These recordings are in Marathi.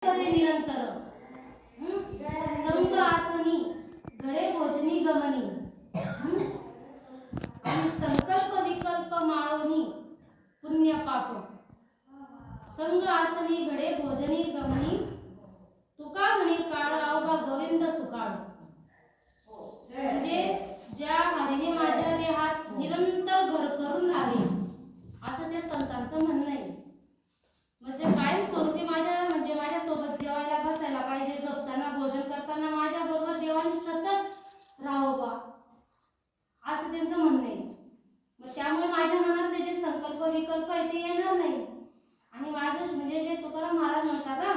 निरंतर संग आसनी घडे भोजनी गमनी आणि संकल्प विकल्प माळवणी पुण्य पाप संग आसनी घडे भोजनी गमनी तुका म्हणे काळ अवघा गोविंद सुकाळ. म्हणजे ज्या हरीने माझ्या देहात निरंतर घर करून राहावे असं त्या संतांचं म्हणणं आहे. म्हणजे कायम स्वरूपी माझ्या सोबत जेवायला बसायला पाहिजे, झोपताना भोजन करताना माझ्या बरोबर देवाने सतत राहावं बा असं त्यांचं म्हणणं आहे. मग त्यामुळे माझ्या मनातले जे संकल्प विकल्प आहे ते येणार नाही. आणि माझं म्हणजे जे तुकाराम महाराज म्हणतात ना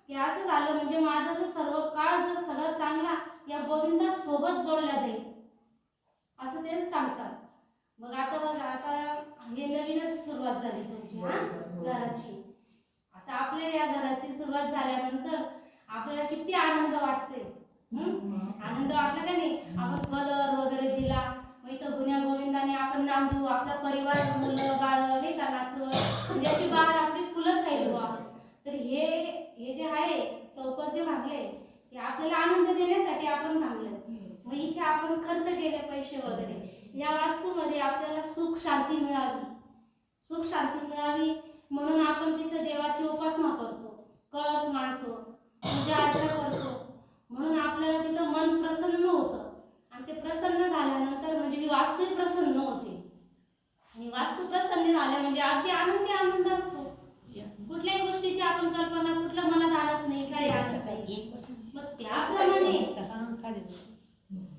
की असं झालं म्हणजे माझा जो सर्व काळ जो सगळं चांगला या गोविंदा सोबत जोडला जाईल असं ते सांगतात. मग आता बघा, आता हे नवीनच सुरुवात झाली तुमची घराची. आता आपल्या या घराची सुरुवात झाल्यानंतर आपल्याला किती आनंद वाटतोय. आनंद वाटला का नाही? आपण कलर वगैरे दिला, मग इथं गुण्या गोविंदाने आपण नांदू, आपला परिवार, मुलं बाळ नाही का, नातू याची बाळ आपली फुलंच आहे बा. तर हे जे आहे चौकस जे बांधले ते आपल्याला आनंद देण्यासाठी आपण बांधले. मग इथे आपण खर्च केले पैसे वगैरे. या वास्तूमध्ये आपल्याला सुख शांती मिळावी, सुख शांती मिळावी म्हणून आपण तिथे देवाची उपासना करतो, कळस मांडतो, पूजा अर्चा करतो. म्हणून आपल्याला तिथं मन प्रसन्न होतं. आणि ते प्रसन्न झाल्यानंतर म्हणजे ही वास्तू प्रसन्न होते. आणि वास्तू प्रसन्न झाल्या म्हणजे अगदी आनंद असतो. कुठल्याही गोष्टीची आपण कल्पना कुठल्या मनात आणत नाही, काही आणत नाही.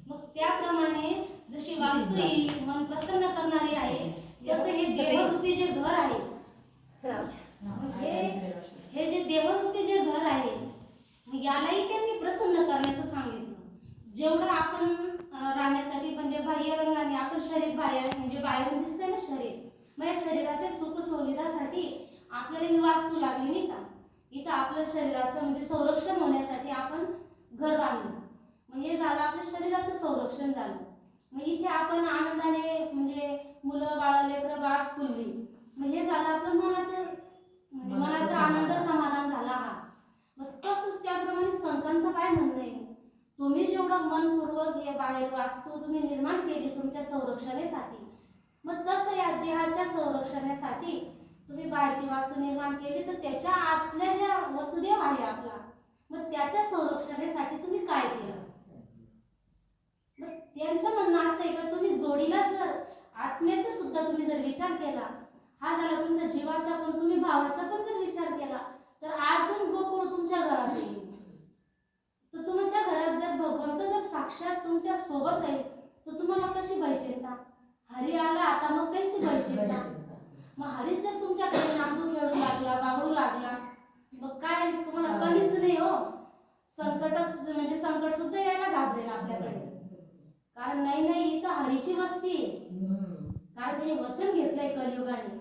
मग त्याप्रमाणे जशी वास्तू ही मन प्रसन्न करणारी आहे, तसं हे देवरूपी जे घर आहे, हे जे देवरूपी जे घर आहे यालाही त्यांनी प्रसन्न करण्याचं सांगितलं. जेवढं आपण राहण्यासाठी म्हणजे बाह्य रंगाने आपण शरीर बाहेर म्हणजे बाहेरून दिसतंय ना शरीर, मग या शरीराच्या सुख सुविधासाठी आपल्याला ही वास्तू लागली नाही का. इथं आपल्या शरीराचं म्हणजे संरक्षण होण्यासाठी आपण घर बांधलं. मग हे झालं आपल्या शरीराचं संरक्षण झालं. मग इथे आपण आनंदाने म्हणजे मुलं बाळ लेकरं बाळ फुलली. मग हे झालं आपलं मनाचा आनंद समाधान झाला हा. मग तसंच त्याप्रमाणे संतांचं काय म्हणणं आहे, तुम्ही जेवढं मनपूर्वक हे बाहेर वास्तू तुम्ही निर्माण केली तुमच्या संरक्षणासाठी, मग तसं या देहाच्या संरक्षणासाठी तुम्ही बाहेरची वास्तू निर्माण केली, तर त्याच्या आतल्या ज्या वसुदेव आहे आपला, मग त्याच्या संरक्षणासाठी तुम्ही काय केलं. मग त्यांचं म्हणणं असं आहे का तुम्ही जोडीला जर आत्म्याचा सुद्धा तुम्ही जर विचार केला, हा झाला तुमच्या जीवाचा, पण तुम्ही भावाचा पण जर विचार केला तर अजून गोकुळ तुमच्या घरात येईल. तर तुमच्या घरात जर भगवंत जर साक्षात तुमच्या सोबत आहे तर तुम्हाला कशी भयचिंता. हरी आला आता मग कशी भयचिंता. मग हरीच जर तुमच्याकडे नांदू खेळू लागला, बागडू लागला, मग काय तुम्हाला कमीच नाही हो. संकट सुद्धा यायला घाबरेल आपल्याकडे. कारण नाही इथं हरीची वस्ती आहे. कारण ते वचन घेतलंय कलियुगाने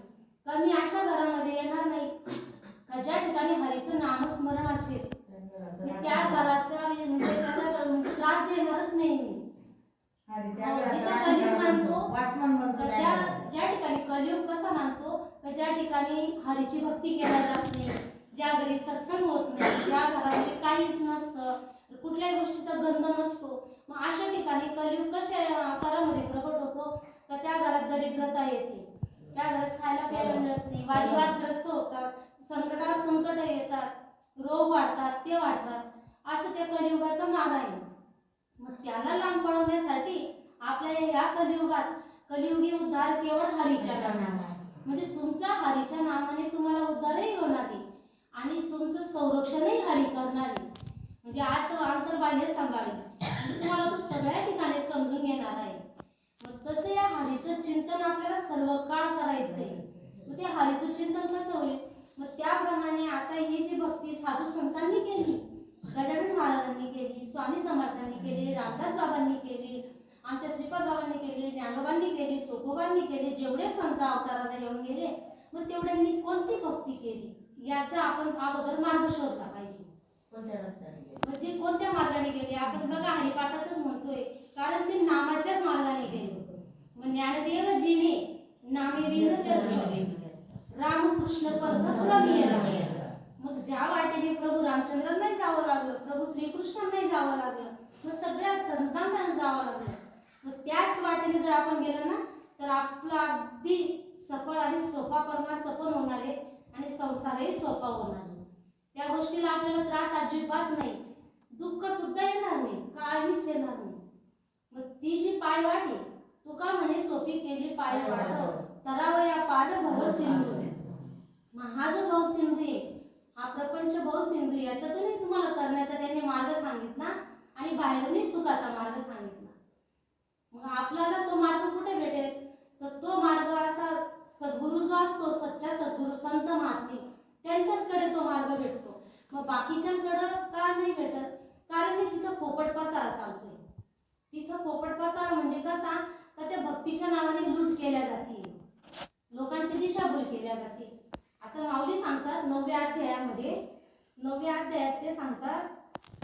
का मी अशा घरामध्ये येणार नाही का ज्या ठिकाणी हरीचं नामस्मरण असेल, त्या घराचा म्हणजे त्याला त्रास देणारच नाही मी. कलियुग मानतो ज्या ठिकाणी कलियुग कसा मानतो का ज्या ठिकाणी हरीची भक्ती केली जात नाही, ज्या घरी सत्संग होत नाही, ज्या घरामध्ये काहीच नसतं, कुठल्याही गोष्टीचा गंध नसतो, मग अशा ठिकाणी कलियुग कशा आकारामध्ये प्रकट होतो का त्या घरात दरिद्रता येते, त्या घरात खायला प्यायला मिळत नाही, वादविवादग्रस्त होतात, संकट येतात, रोग वाढतात, ते वाढतात. असं त्या कलियुगाचा मार आहे. मग त्याला लांब पळवण्यासाठी आपल्या ह्या कलियुगात कलियुगी उद्धार केवळ हरीच्या नामाने, म्हणजे तुमच्या हरीच्या नामाने तुम्हाला उद्धारही होणार आहे आणि तुमचं संरक्षणही हरी करणार आहे. म्हणजे आंतरबाह्य सांभाळेल, तुम्हाला तो सगळ्या ठिकाणी समजून घेणार आहे. मग तसं या हरीचं चिंतन आपल्याला सर्व काळ करायचंय. मग ते हरीचं चिंतन कसं होईल. मग त्याप्रमाणे आता ही जी भक्ती साधू संतांनी केली, गजानन महाराजांनी केली, स्वामी समर्थांनी केली, रामदास बाबांनी केली, आमच्या श्रीपाद बाबांनी केली, ज्ञानोबांनी केली, तुकोबांनी केली, जेवढे संत अवताराला येऊन गेले मग तेवढ्यांनी कोणती भक्ती केली याचा आपण अगोदर मार्ग शोधला पाहिजे. कोणत्या रस्त्याने गेले म्हणजे कोणत्या मार्गाने गेले. आपण बघा हरिपाठातच म्हणतोय कारण ते नामाच्याच मार्गाने गेले. मग ज्ञानदेव जीने नामे विन रामकृष्ण पंथ प्रवीण. मग ज्या वाटेने प्रभू रामचंद्रांनाही जावं लागलं, प्रभू श्रीकृष्णांनाही जावं लागलं, मग सगळ्या संतांना जावं लागलं, मग त्याच वाटेने जर आपण गेलो ना तर आपला अगदी सफळ आणि सोपा परमार्थ पण होणार आहे आणि संसारही सोपा होणार आहे. त्या गोष्टीला आपल्याला त्रास अजिबात नाही, दुःख सुद्धा येणार नाही, काहीच येणार नाही. मग ती जी पायवाट आहे, तुका म्हणे सोपी केली पायवाट तरावया पार भवसिंधू. मग हा जो भवसिंधू आहे, हा प्रपंच भवसिंधू, याच्यातूनही तुम्हाला करण्याचा त्यांनी मार्ग सांगितला आणि बाहेरूनही सुखाचा मार्ग सांगितला. मग आपल्याला तो मार्ग कुठे भेटेल? तर तो मार्ग असा सद्गुरू जो असतो, सच्चा सद्गुरू संत महात्मे, त्यांच्याचकडे तो मार्ग भेटतो. मग बाकीच्यांकडे का नाही भेटत? कारण तिथं पोपट पसारा चालतोय. तिथं पोपट पसारा म्हणजे कसा, तर त्या भक्तीच्या नावाने लूट केल्या जाते, लोकांची दिशाभूल केल्या जाते. आता माऊली सांगतात 9व्या अध्यायामध्ये, 9व्या अध्यायात ते सांगतात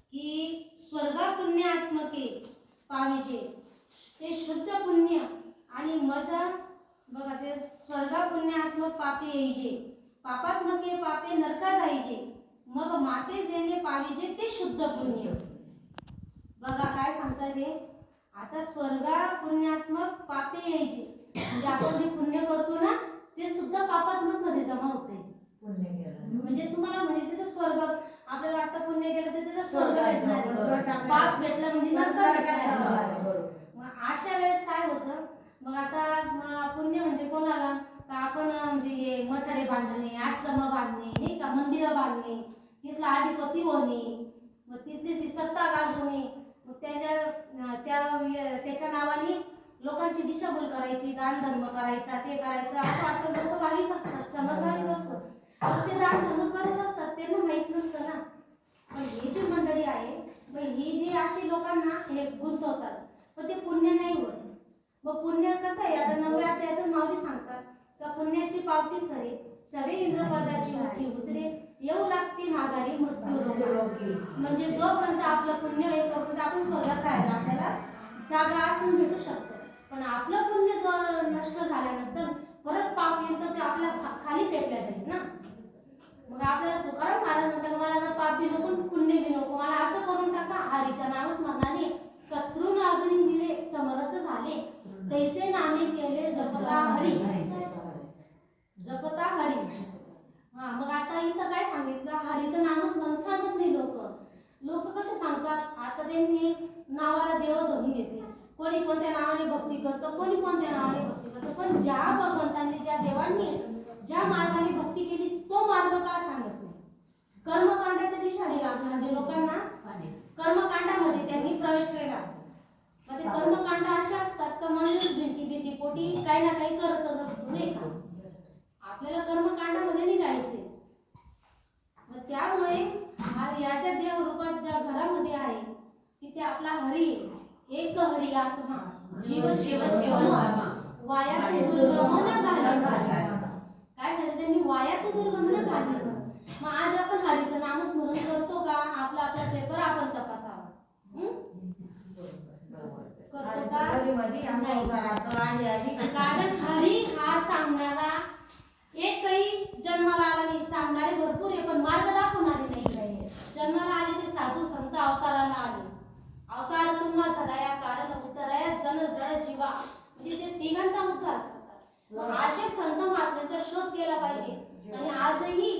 की स्वर्गा पुण्यात्मके पाविजे, ते शुद्ध पुण्य आणि मजा बघा, ते स्वर्गा पुण्यात्मक पापे येईजे, पापात्मके पापे नरका जाईजे, मग माते जेणे पाविजे ते शुद्ध पुण्य. बघा काय सांगतात ते. आता स्वर्गा पुण्यात्मक पापे यायचे म्हणजे आपण जे पुण्य करतो ना ते सुद्धा पापात्मक मध्ये जमा होते. म्हणजे तुम्हाला म्हणजे तिथे स्वर्ग, आपल्याला वाटतं पुण्य केलं तर तिथे स्वर्ग भेटणार, पाप भेटलं म्हणजे नरक भेटणार. मग अशा वेळेस काय होतं, मग आता पुण्य म्हणजे कोणाला, तर आपण म्हणजे हे मठाडे बांधणे, आश्रम बांधणे नाही का, मंदिरं बांधणे, तिथला अधिपती होणे, मग तिथली ती सत्ता गाजवणे, मग त्याच्या नावाने लोकांची दिशाभूल करायची, दान धर्म करायचा, ते करायचं, असं वाटतं. लोक वाईट असतात, समजवाईट असतो, ते दान धर्म करत असतात, त्यांना माहित नसतं ना. पण ही जी मंडळी आहे, मग ही जी अशी लोकांना हे गुंतवतात, पण ते पुण्य नाही होत. मग पुण्य कसं आहे, आता 9व्या अध्यायातून माऊली सांगतात का पुण्याची पावती सरे सरे इंद्रपदाची उठी उतरे, येऊ लागती माघारी मृत्यू रोगी. म्हणजे जोपर्यंत आपलं पुण्य हे तोपर्यंत आपण स्वर्गात राहायला आपल्याला जागा आसन भेटू शकतो. पण आपलं पुण्य जर नष्ट झाल्यानंतर परत पाप येईल तर ते आपल्या खाली फेकल्या जाईल ना. मग आपल्याला तुकाराम महाराज म्हणतात, मला ना पाप बी नको पुण्य बी नको, मला असं करून टाका, हरीच्या नामस्मरणाने कत्रून अग्नी दिले समरस झाले, तैसे नामे केले जपता हरी, जपता हरी. हा, मग आता इथं काय सांगितलं, हरीचं नामस्मरण सांगत नाही लोक. लोक कसे सांगतात, आता त्यांनी नावाला देव धरून घेते, कोणी कोणत्या नावाने भक्ती करतं, कोणी कोणत्या नावाने भक्ती करतं. पण ज्या भगवंतांनी, ज्या देवांनी ज्या मार्गाने भक्ती केली तो मार्ग का सांगत नाही? कर्मकांडाच्या दिशेने लागला, म्हणजे लोकांना कर्मकांडामध्ये त्यांनी प्रवेश केला. मग ते कर्मकांड असे असतात का माणूस भीती पोटी काही ना काही करतच असतो नाही का. आपल्याला कर्मकांडामध्ये निघायचे. मग त्यामुळे याच्या देहरूपात ज्या घरामध्ये आहे तिथे आपला हरी, एक हरी आत्मा जीव शिव शिवमा वायात दुर्गमन घाले. काय झालं, त्यांनी वायात दुर्गमन घाले. मग आज आपण हरीचं नामस्मरण करतो का? आपला पेपर आपण तपासावा. करतो का? कारण हरी हा सांगणारा एकही जन्माला आला नाही. सांगणारे भरपूर आहे पण मार्ग दाखवणारे नाही. जन्माला आले ते साधू संत अवताराला आले. अवतार तुम्हा धराया कारण उतराया जन जड जीवा, म्हणजे ते तिघांचा उद्धार करतात. असे संत महात्म्यांचा शोध केला पाहिजे. आणि आजही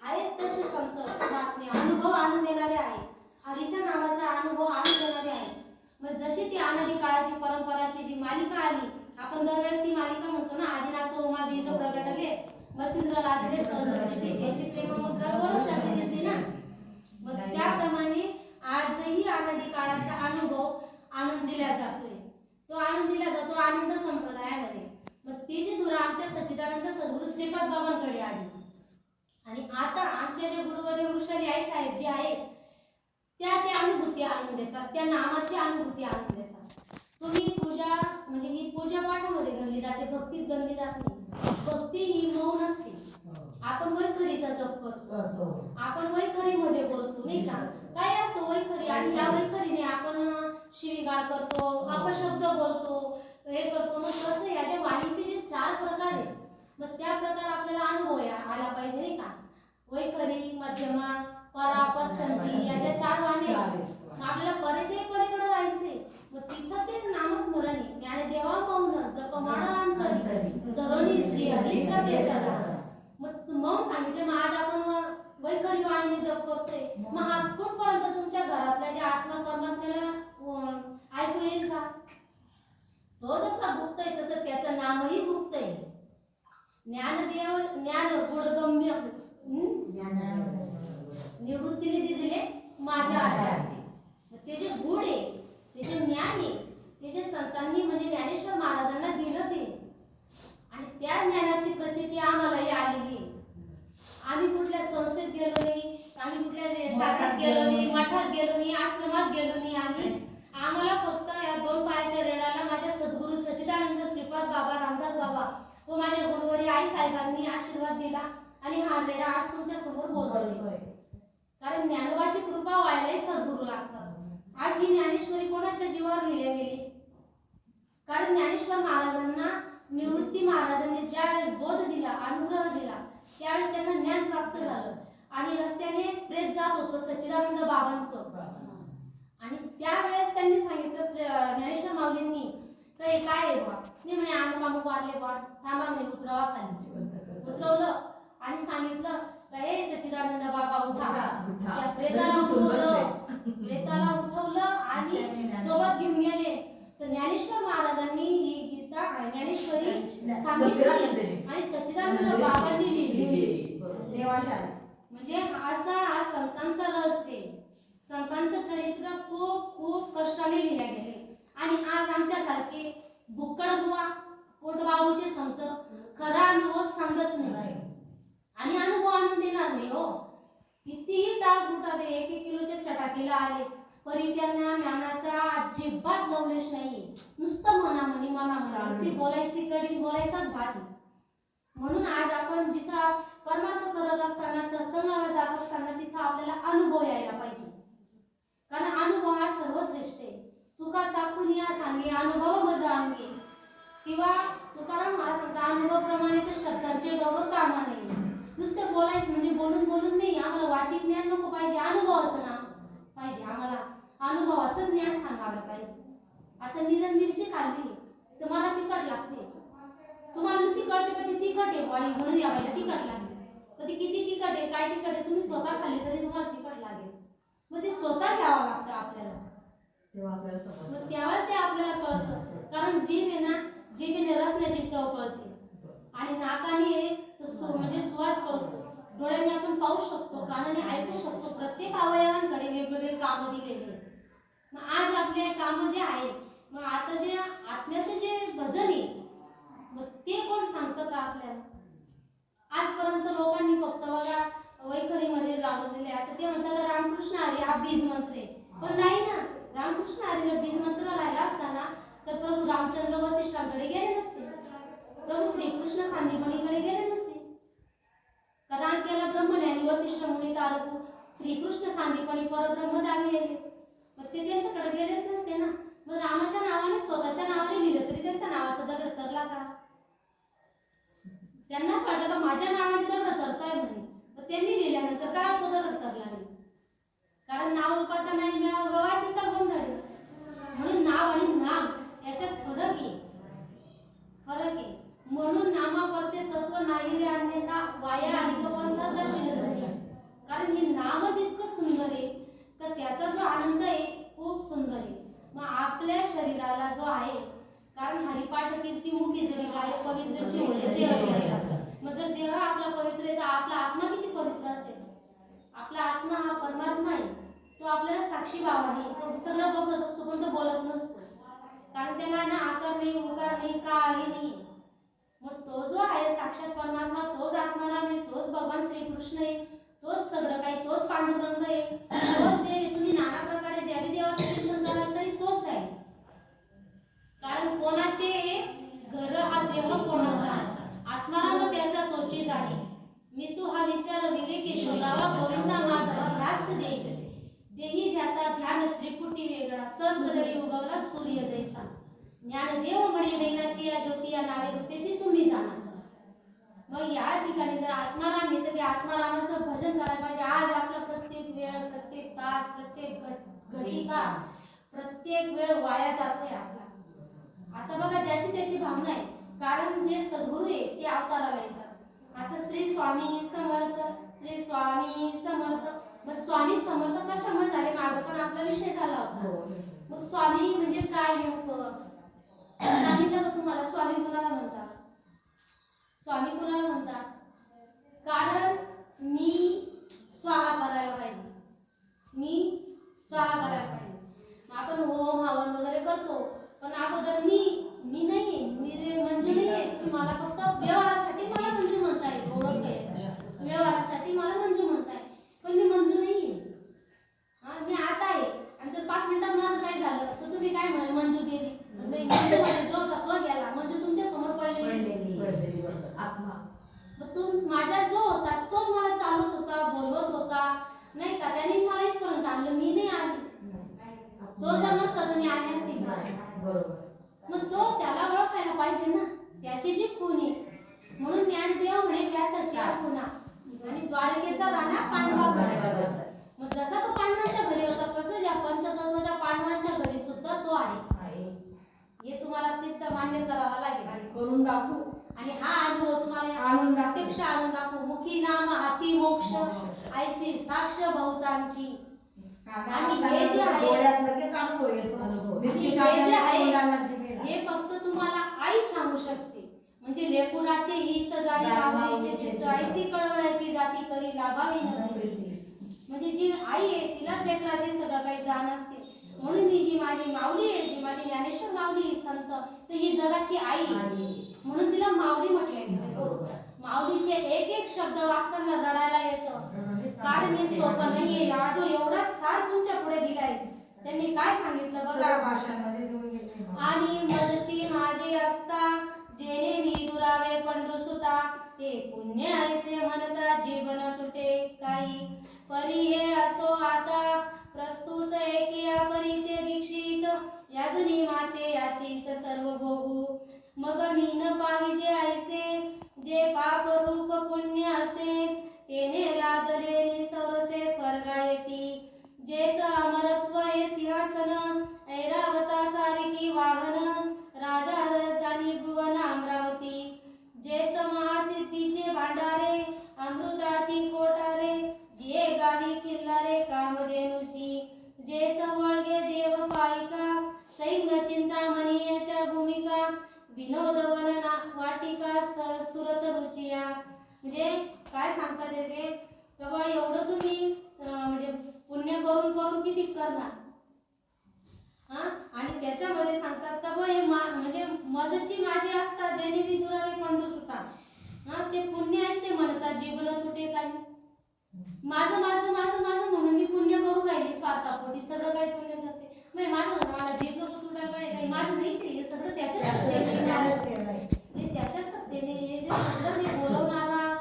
आहेत तसे संत महात्मे अनुभव आणून देणारे आहेत, हरीच्या नावाचा अनुभव आणून देणारे आहेत. मग जशी ती अनादी काळाची परंपराची जी मालिका आली, आपण दरवेळेस ती मालिका म्हणतो ना, आदिनाथ उमा बीज प्रगटले मच्छिंद्र लादले सहज याची प्रेममुद्रा वरुषासी दिसली ना. मग त्याप्रमाणे आजही अनादी काळाचा अनुभव आणून दिला जातोय. तो आणून दिला जातो आनंद संप्रदायामध्ये. मग ती जी धुरा आमच्या सच्चिदानंद सद्गुरू श्रीपाद बाबांकडे आली. आणि आता आमच्या जे गुरुवर्य वृषाली आई साहेब जे आहेत त्या अनुभूती आणून देतात, त्या नामाची अनुभूती आणून देतात. तुम्ही पूजा म्हणजे ही पूजा पाठामध्ये घडली जाते, भक्तीत घडली जात नाही. भक्ती ही मौन असते. आपण वैखरीचा जप करतो, आपण वैखरीमध्ये बोलतो नाही का. काय असतो वैखरी, आणि त्या वैखरीने आपण शिवीगाळ करतो, अपशब्द बोलतो, हे करतो. मग कसं याच्या वाणीचे जे 4 प्रकार आहेत, मग त्या प्रकार आपल्याला अनुभव आला पाहिजे नाही का. वैखरी, मध्यमा, परा, पश्चंती याच्या 4 वाणी आपल्याला परेच्या पलीकडे जायचे. मग तिथं ते नामस्मरण आहे. ज्ञानदेवा मौन जप माळ अंतरी धरणी श्री हरीचा बेसारा. मग सांगितले मग आज आपण वैखरी वाणीने जप करतोय. मग हा कुठपर्यंत तुमच्या घरातल्या ज्या आत्मा परमात्म्याला ऐकू येईल का? तो जसा गुप्त आहे तसं त्याचं नामही गुप्त आहे. ज्ञानदेव ज्ञान गुणगम्य निवृत्तीने दिले माझ्या आधारे. ते जे गुण आहे, ते जे ज्ञान आहे, ते जे संतांनी म्हणजे ज्ञानेश्वर महाराजांना दिलं ते, आणि त्या ज्ञानाची प्रचिती आम्हालाही आलेली आहे. आम्ही कुठल्या संस्थेत गेलो नाही, आम्ही कुठल्या शाखेत गेलो नाही, मठात गेलो नाही, आश्रमात गेलो नाही. आम्हाला फक्त या 2 पायाच्या रेड्याला माझ्या सद्गुरू सच्चिदानंद श्रीपाद बाबा रामदास बाबा व माझ्या गुरुवारी आई साहेबांनी आशीर्वाद दिला आणि हा रेडा आज तुमच्या समोर बोलतोय. कारण ज्ञानोबाची कृपा व्हायलाही सद्गुरू लागतात. आज ही ज्ञानेश्वरी कोणाच्या जीवावर लिहिली गेली? कारण ज्ञानेश्वर महाराजांना निवृत्ती महाराजांनी ज्यावेळेस बोध दिला, अनुग्रह दिला, त्यावेळेस त्यांना ज्ञान प्राप्त झालं आणि रस्त्याने प्रेत जात होतं सच्चिदानंद बाबांचं. आणि त्यावेळेस त्यांनी सांगितलं ज्ञानेश्वर माऊलींनी काय आहे बा? नाही म्हणे अनुमामू वारले बा, थांबा म्हणे उतरवा खाली. उतरवलं आणि सांगितलं हे सच्चिदानंद बाबा उठा. त्या प्रेताला उठवलं आणि सोबत घेऊन गेले. तर ज्ञानेश्वर महाराजांनी ही गीता ज्ञानेश्वरी सांगितली आणि सच्चिदानंद बाबांनी लिहिली. म्हणजे असा हा संतांचा रहस्य, संतांचं चरित्र खूप खूप कष्टाने लिहिले गेले. आणि आज आमच्यासारखे बुक्कड बुवा पोटबाबूचे संत खरा अनुभव सांगत नाही आणि अनुभव आणून देणार नाही. हो, कितीही टाळ फुटाले, 1-1 किलोच्या चटाकीला आले तरी त्यांना ज्ञानाचा अजिबात लवलेश नाही. नुसतं मनामनी नुसती बोलायची कडी, बोलायचाच भात. म्हणून आज आपण जिथं परमार्थ करत असताना, सत्संगाला जात असताना तिथं आपल्याला अनुभव यायला पाहिजे. कारण अनुभव हा सर्वश्रेष्ठ आहे. तुका चाकून या सांगे अनुभव मजा अंगे. किंवा तुकाराम महाराज अनुभव प्रमाणे तर शब्दांचे गौरव कामा नाही. नुसतं बोलायचं म्हणजे बोलून बोलून नाही. आम्हाला वाचिक ज्ञान नको पाहिजे, अनुभवाचं नाम पाहिजे. आम्हाला अनुभवाचं ज्ञान सांगायला पाहिजे. आता मी जर मिरची खाल्ली तर मला तिखट लागते. तुम्हाला नुसती कळते का ती तिखट आहे बाई म्हणून या बाईला तिखट लागली. तर ती किती तिखट आहे, काय तिखट आहे, तुम्ही स्वतः खाल्ली तरी तुम्हाला तिखट लागेल. मग ते स्वतः घ्यावं लागतं आपल्याला, मग त्यावेळेस ते आपल्याला कळतं. कारण जीभ आहे ना, जीभेने रसण्याची चव कळते आणि नाकाने म्हणजे सुवास कळतो. डोळ्याने आपण पाहू शकतो, कानाने ऐकू शकतो. प्रत्येक अवयवांकडे वेगवेगळे काम दिलेले. मग आज आपले काम जे आहे, मग आता जे आत्म्याचं जे भजन आहे, मग ते कोण सांगतं का आपल्याला? आजपर्यंत लोकांनी फक्त बघा वैखरीमध्ये लावलेले. आता ते म्हणतात रामकृष्ण हरी हा बीज मंत्र आहे, पण नाही ना. रामकृष्ण हरीला बीज मंत्र राहिला असताना तर प्रभू रामचंद्र वसिष्ठांकडे गेले नसते, प्रभू श्रीकृष्ण सांदीपनीकडे गेले नसते. कारण केला ब्रह्मज्ञानी वसिष्ठ मुनी तारकू श्रीकृष्ण सांदीपनी परब्रह्म दावी गेले, मग ते त्यांच्याकडे गेलेच नसते ना. मग रामाच्या नावाने स्वतःच्या नावाने लिहिलं तरी त्यांच्या नावाचा दगड तरला का? त्यांनाच वाटलं का माझ्या नावाने दगड तरताय म्हणे, तर त्यांनी लिहिल्यानंतर काय तो दगड तरला नाही. कारण नाव रूपाचा नाही मिळावा गव्हाची साबण झाली. म्हणून नाव आणि नाम याच्यात फरक आहे, फरक आहे. म्हणून नामापरते तत्व नाही रे अन्यथा वाया आणि पंथाचा शिरसरी. कारण हे नामच इतकं सुंदर आहे तर त्याचा जो आनंद आहे खूप सुंदर आहे. मग आपल्या शरीराला जो आहे, कारण हरिपाठ कीर्तिमुखी जरी गाय पवित्रची होय देह. मग जर देह आपला पवित्र आहे तर आपला आत्मा किती पवित्र असेल? आपला आत्मा हा परमात्मा आहे. तो आपल्याला साक्षी भावाने तो सगळं बघत असतो पण तो बोलत नसतो. कारण त्याला ना आकार नाही, उकार नाही, काही नाही. मग तो जो आहे साक्षात परमात्मा, तोच आत्माला नाही, तोच भगवान श्रीकृष्ण आहे, तोच सगळं काही, तोच पांडुरंग आहे, तोच देव. तुम्ही नाना प्रकारे ज्या बी देवाचं चिंतन कराल तरी तोच आहे. कारण कोणाचे घर हा देह कोणाचा, आत्माला मग त्याचा तोची जाणे. मी तू हा विचार विवेकी शोधावा गोविंदा माधवा ह्याच द्यायचे. देही त्याचा ध्यान त्रिपुटी वेगळा सहस्रजडी उगवला सूर्य जैसा. ज्ञानदेव म्हणे नैनाची या ज्योती या नावे रूपे ती तुम्ही जाणा. मग या ठिकाणी जर आत्माराम येतं, ते आत्मारामाचं भजन करायला पाहिजे. आज आपला प्रत्येक वेळ, प्रत्येक तास, प्रत्येक घटिका, प्रत्येक वेळ वाया जातोय आपला. आता बघा, ज्याची त्याची भावना आहे. कारण जे सद्गुरू आहे ते अवताराला येतात. आता श्री स्वामी समर्थ, श्री स्वामी समर्थ. मग स्वामी समर्थ कशामुळे झाले? मागं पण आपला विषय झाला होता. मग स्वामी म्हणजे काय नेमकं सांगितलं का तुम्हाला? स्वामी कुणाला म्हणतात? स्वामी कुणाला म्हणतात? कारण मी स्वाहा करायला पाहिजे, मी स्वाहा करायला पाहिजे. आपण होम हवन वगैरे करतो, पण अगोदर मी नाहीये, मी मंजू नाहीये. तुम्हाला फक्त व्यवहारासाठी मला मंजू म्हणताय, ओळख आहे, व्यवहारासाठी मला मंजू म्हणताय, पण मी मंजू नाहीये. मी आता आहे. आणि जर 5 मिनिटात माझं काय झालं तर तुम्ही काय म्हणाल? मंजू गेली. जो होता तो गेला, मंजू तुमच्या समोर पडलेली आत्मा. मग माझ्यात जो होता तोच मला चालवत होता, बोलवत होता, नाही का? त्यानेच मला इथपर्यंत आणलं. मी नाही आली. तो जर नसता तर मी आली असती का? बरोबर. मग तो त्याला ओळखायला पाहिजे ना, त्याची जी खूण आहे. म्हणून ज्ञानदेव म्हणे व्यासाची खुणा आणि द्वारकेचा राणा पांडवा घरी. मग जसा तो पांडवांच्या घरी होता, तसं या पंचतत्वाच्या पांडवांच्या घरी सुद्धा तो आहे. हे तुम्हाला सिद्ध मान्य करावं लागेल आणि करून दाखवू. आणि हा अनुभव तुम्हाला प्रत्यक्ष आणून दाखवू. मुखी नाम हाती मोक्ष, ऐसी साक्ष बहुतांची. आणि हे जे आहे हे फक्त तुम्हाला आई सांगू शकते. म्हणजे लेकुराचे हित जाणी लाभण्याचे चित्त, ऐसी कळवण्याची जाती करी लाभावी नव्हती. म्हणजे जी आई आहे तिलाच लेकराचे सगळं काही जाण असते. म्हणून ही जी माझी माऊली आहे, जी माझी ज्ञानेश्वर माऊली संत, तर ही जगाची आई, म्हणून तिला माऊली म्हटले. माऊलीचे एक एक शब्द वाचताना रडायला येतं. कारण हे सोपं नाहीये. लाडू एवढा सार तुमच्या पुढे दिलाय. त्यांनी काय सांगितलं बघा. आणि मजची माझी असता, जेने मी दुरावे पंडुसुता, ते पुण्य ऐसे म्हणता जीवन तुटे काही. परी हे असो आता प्रस्तुत एके परी ते दीक्षित, याजुनी माते याचित सर्व भोगू. मग मी न पाविजे ऐसे, जे पाप रूप पुण्य असे, तेने लादले सरसे स्वर्गायती. जेत अमरत्व हे सिंहासन, ऐरावता सारिकी वाहन, राजा दत्तानी भुवन अमरावती. जेत महासिद्धीचे भांडारे, अमृताची कोठारे, जिये गावी किल्लारे कामधेनूची. जेत वळगे देव पायिका, सैन्य चिंतामणीच्या भूमिका, विनोद वनना वाटिका सुरत रुचिया. म्हणजे काय सांगतात ते? तेव्हा एवढं तुम्ही म्हणजे पुण्य करून करून किती करणार. आणि त्याच्यामध्ये सांगतात तेव्हा हे म्हणजे मजची माझी असता, जेणे मी दुरावे पंडुसुता, ते पुण्य ऐसे म्हणतात जीवन तुटे काही. माझं माझं माझं माझं म्हणून मी पुण्य करून राहिली स्वार्थापोटी, सगळं काही पुण्य करते. माझं मला जीव नको तुटायला पाहिजे, काही माझं नाहीच आहे. हे सगळं त्याच्याच सत्तेने, त्याच्याच सत्तेने हे जे सगळं हे बोलवणारा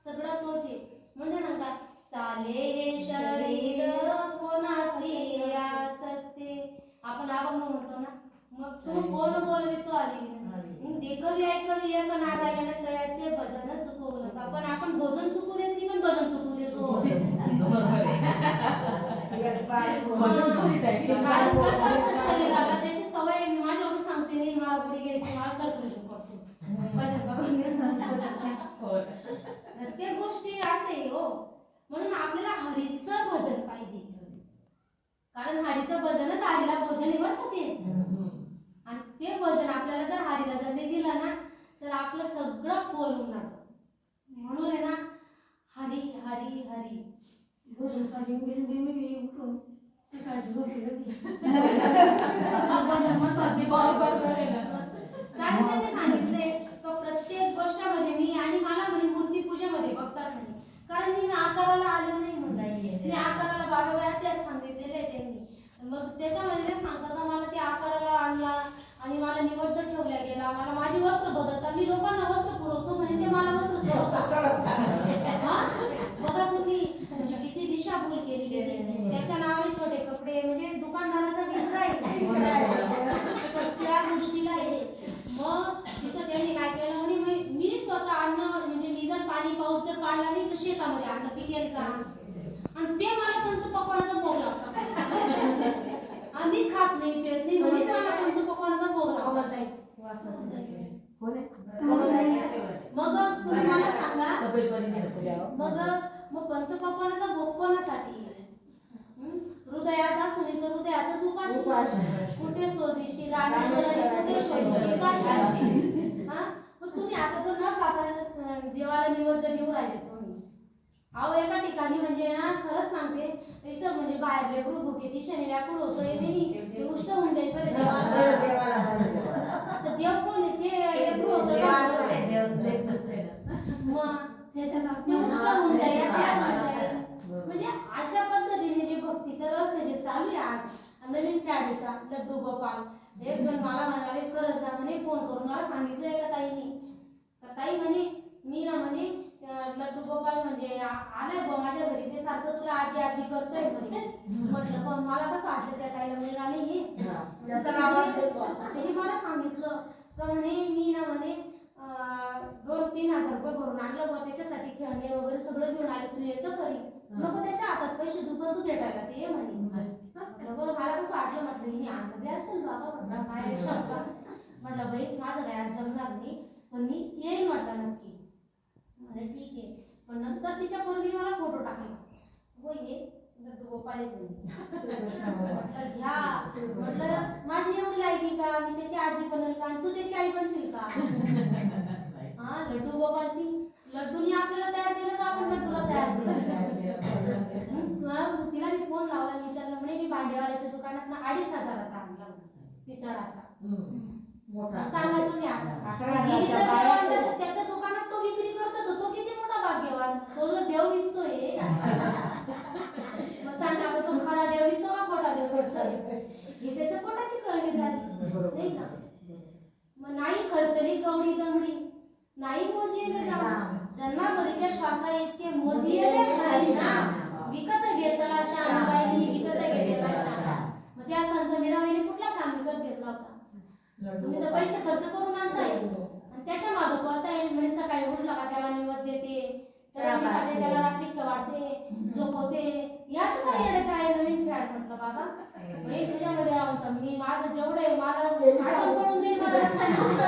सगळं तोच आहे. म्हणजे म्हणतात चाले हे शरीर कोणाची आसक्ती. आपण अभंग म्हणतो ना, मग तू कोण बोलवितो आली देखवी ऐकवी एक नादा याने तयाचे भजन चुकवू नका. पण आपण भोजन चुकू देत नाही, पण भजन चुकू देतो. शरीराला त्याची सवय. माझ्यावर सांगते नाही, मला पुढे घ्यायची, मला करतो भजन प्रत्येक गोष्टी असे हो. म्हणून आपल्याला हरीचं भजन पाहिजे. कारण हरीचं भजनच हरीला भोजन निवडतं ते. आणि ते भजन आपल्याला जर हरीला जर नाही दिलं ना, तर आपलं सगळं पोलून जातं. म्हणून आहे ना, हरी हरी हरी भोजनसाठी उठून कारण त्यांनी सांगितले प्रत्येक गोष्टामध्ये मी, आणि मला म्हणे मूर्ती पूजेमध्ये बघतात म्हणे. कारण मी आकाराला आले नाही म्हणून, मी आकाराला 12 वेळा त्याच सांगितलेले आहे त्यांनी. मग त्याच्यामध्ये ते सांगतात मला ते आकाराला आणला आणि मला निवड ठेवल्या गेला. मला माझी वस्त्र बदलतात, मी लोकांना वस्त्र पुरवतो म्हणे, ते मला वस्त्र बघा तुम्ही म्हणजे किती दिशाभूल केली गेली. त्याच्या नावाने छोटे कपडे म्हणजे दुकानदाराचा मित्र आहे सगळ्या गोष्टीला आहे. मग तिथं त्यांनी काय केलं म्हणे, मी स्वतः अन्न म्हणजे मी पाणी पाऊस जर पाडला नाही तर शेतामध्ये अन्न पिकेल का? आणि ते मला पंचपक्वान्नाचा भोग लागतात. आम्ही खात नाही पेत नाही म्हणजे मला पंचपक्वान्नाचा भोग लागतात. मग तुम्ही मला सांगा, मग पंचपक्वान्नाचा भोग कोणासाठी? हृदयात असून तर हृदयातच उपाशी, कुठे शोधीशी राणेश्वर आणि कुठे शोधीशी काशी. मग तुम्ही आता तो न खाता देवाला निवेद्य देऊ राहिले तुम्ही. अहो एका ठिकाणी म्हणजे ना खरंच सांगते तसं म्हणजे बाहेर लेकरू भुके ती शनी व्याकुळ होतं ते उष्ट होऊन जाईल पहिले देवाला. तर देव कोण आहे? ते लेकरू होतं का? मग ते उष्ट होऊन जाईल म्हणजे अशा पद्धतीने जे भक्तीचं रहस्य जे चालू आहे आज नवीन फॅडीचा लड्डू गोपाल. एक जण मला म्हणाले खरंच ना म्हणे फोन करून मला सांगितलंय का ताईनी, ताई म्हणे मी ना म्हणे लड्डू गोपाल म्हणजे आलाय बा माझ्या घरी ते सारखं तुला आजी आजी करतोय म्हणे. म्हटलं पण मला कसं वाटलं त्या ताईला मिळाला नाही. त्यांनी मला सांगितलं तर म्हणे मी ना म्हणे 2-3 हजार रुपये भरून आणलं बा त्याच्यासाठी खेळणे वगैरे सगळं घेऊन आले. तू येतं खरी नको त्याच्या हातात पैसे दुकान तू भेटायला ते ये म्हणे. बरं मला कसं वाटलं म्हटलं मी आणलं बी असेल बाबा म्हटलं काय शंका. म्हटलं बाई माझं काय आज जमणार नाही पण मी येईल म्हटलं नक्की. म्हणे ठीक आहे. पण नंतर तिच्या पोरगीने मला फोटो टाकला. हो ये लड्डू गोपाल म्हटलं घ्या. म्हटलं माझी एवढी लायकी का मी त्याची आजी बनेल का तू त्याची आई बनशील का? लड्डू गोपालची लड्डूनी आपल्याला तयार केलं का आपण लड्डूला तयार केलं? तिला मी फोन लावला विचारलं म्हणे मी भांडेवाल्याच्या दुकानात ना 2,500चा आणला पितळाचा. सांगा तुम्ही आता त्याच्या दुकानात तो विक्री करतो तो किती मोठा भाग्यवान. तो जर देव विकतोय मग सांगा आता तो खरा देव विकतो का खोटा देव विकतोय? हे त्याच्या पोटाची कळणी झाली नाही का? मग नाही खर्चली कवडी दमडी नाही मोजिले नाम जन्माभरीच्या श्वासा इतके मोजिले नाही ना. विकत घेतला श्याम बाईनी विकत घेतला श्याम. मग त्या संत मीराबाईने कुठला श्याम विकत घेतला होता? तुम्ही तर पैसे खर्च करून आणताय आणि त्याच्या मागे पळताय. म्हणजे सकाळी उठला का त्याला निवेद्य देते त्याला रात्री खेळाडते झोपवते. या सगळ्या येण्याच्या आहे नवीन फॅड. म्हटलं बाबा मी तुझ्यामध्ये राहून तर मी माझं जेवढे मला आठवण पडून देईल मला